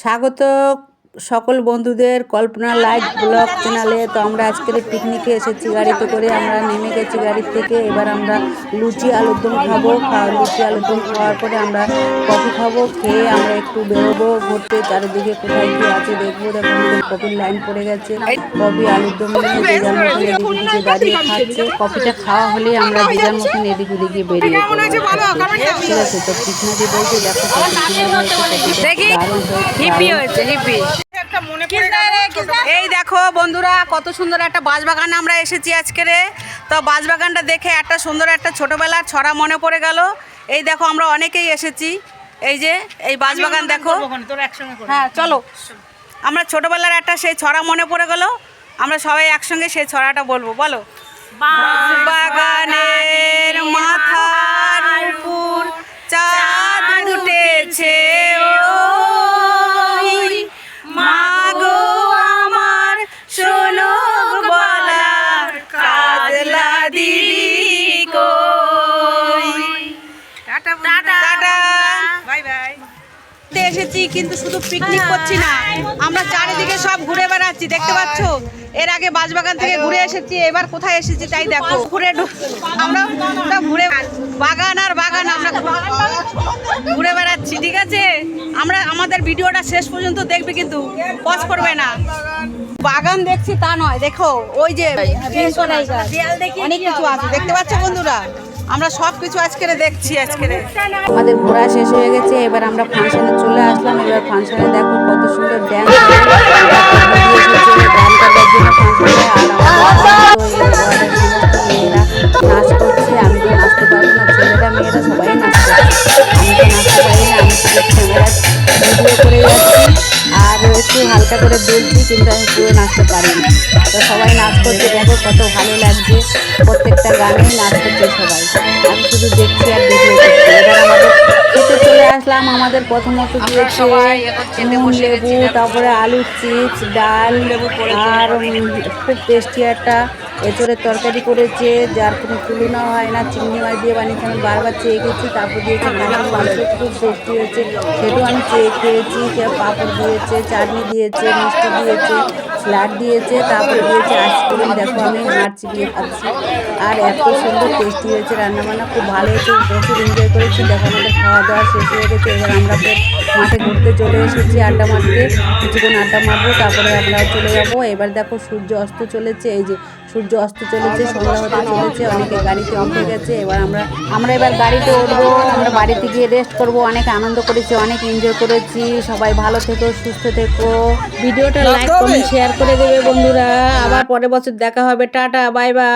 স্বাগত সকল বন্ধুদের কল্পনা লাইভ ব্লগ চ্যানেলে। তো আমরা আজকের পিকনিকে এসেছি গাড়িতে করে। আমরা নেমে গেছি গাড়ির থেকে। এবার আমরা লুচি আলুর দম খাবো। লুচি আলুর দম খাওয়ার পরে আমরা কফি খাবো। খেয়ে আমরা একটু বেরোবো ঘুরতে, চারিদিকে কোথায় কি আছে দেখবো। দেখো আমাদের কফির লাইন পড়ে গেছে। কফি আলুর দম নিয়ে যে যার মতন এদিক ওদিকে দাঁড়িয়ে খাচ্ছে। কফিটা খাওয়া হলে আমরা যে যার মতন এদিক ওদিকে বেরিয়ে পড়বো। ঠিক আছে, তো কৃষ্ণাদি বলছে দেখো এই দেখো বন্ধুরা, কত সুন্দর একটা বাঁশবাগান আমরা এসেছি আজকেরে। তো বাঁশবাগানটা দেখে একটা সুন্দর একটা ছোটবেলার ছড়া মনে পড়ে গেল। এই দেখো আমরা অনেকেই এসেছি। এই যে এই বাঁশবাগান দেখো। হ্যাঁ চলো, আমরা ছোটবেলার একটা সেই ছড়া মনে পড়ে গেল। আমরা সবাই একসঙ্গে সেই ছড়াটা বলবো। বলো। বাগানের মাথার উপর চাঁদ উঠেছে, মাগো আমার শোনো বলার কাজলা দিলি কই। Tata tata, bye bye. এসেছি কিন্তু শুধু পিকনিক করছি না, আমরা চারিদিকে সব ঘুরে বেড়াচ্ছি, দেখতে পাচ্ছ। এর আগে বাঁশবাগান থেকে ঘুরে এসেছি, এবার কোথায় এসেছি তাই দেখো। আমরা ঘুরে বাগান আর বাগান আমরা ঘুরে বেড়াচ্ছি। ঠিক আছে, আমরা আমাদের ভিডিওটা শেষ পর্যন্ত দেখবে, কিন্তু পজ করবে না। বাগান দেখছি তা নয়, দেখো ওই যে অনেক কিছু আছে, দেখতে পাচ্ছ বন্ধুরা। আমরা সব কিছু আজকেরে দেখছি। আজকেরে আমাদের ঘোরা শেষ হয়ে গেছে, এবার আমরা ফাংশনে চলে আসলাম। এবার ফাংশনে দেখো কত সুন্দর ড্যান্স গান করার জন্য ফাংশনে। আর নাচ করছে। আমি তো নাচতে পারবো না, ছেলেরা মেয়েরা সবাই নাচছে। আমি তো নাচতে পারি না, আমি শুধু ক্যামেরা ভিডিও করে যাচ্ছি আর একটু হালকা করে দুলছি, কিন্তু আমি পুরো নাচতে পারি না। তো সবাই নাচ করছে, দেখো কত ভালো লাগছে। প্রত্যেকটা গানেই নাচ করছে সবাই, আমি শুধু দেখছি আর ভিডিও করছি। এবার আমাদের খেতে চলে আসলাম। আমাদের প্রথমত দিয়েছে নুন লেবু, তারপরে আলুর চিপস, ডাল আর খুব টেস্টি একটা এঁচড়ের তরকারি করেছে, যার কোনো তুলনা হয় না। চিংড়ি মাছ দিয়ে বানিয়েছে, আমি বারবার চেয়ে গেছি। তারপর দিয়েছে খাসির মাংস, খুব টেস্টি হয়েছে, সেটাও আমি চেয়ে খেয়েছি। পাঁপড় দিয়েছে, চাটনি দিয়েছে, মিষ্টি দিয়েছে, স্যালাড দিয়েছে, তারপরে দিয়েছে আইসক্রিম। দেখো আমি হাড় চিবিয়ে খাচ্ছি, আর এত সুন্দর টেস্টি হয়েছে। রান্নাবান্না খুব ভালো হয়েছে, প্রচুর এনজয় করেছি। দেখো আমাদের খাওয়া দাওয়া শেষ হয়ে গেছে। এবার আমরা মাঠে ঘুরতে চলে এসেছি, আড্ডা মারতে। কিছুক্ষণ আড্ডা মারবো, তারপরে আমরা চলে যাবো। এবার দেখো সূর্য অস্ত চলেছে। এই যে সূর্য অস্ত চলেছে, সন্ধ্যা হতে চলেছে। অনেকে গাড়িতে উঠে গেছে। এবার আমরা এবার গাড়িতে উঠবো। আমরা বাড়িতে গিয়ে রেস্ট করবো। অনেক আনন্দ করেছি, অনেক এনজয় করেছি। সবাই ভালো থেকো, সুস্থ থেকো। ভিডিওটা লাইক কমেন্ট শেয়ার করে দেবে বন্ধুরা। আবার পরের বছর দেখা হবে। Tata, bye bye.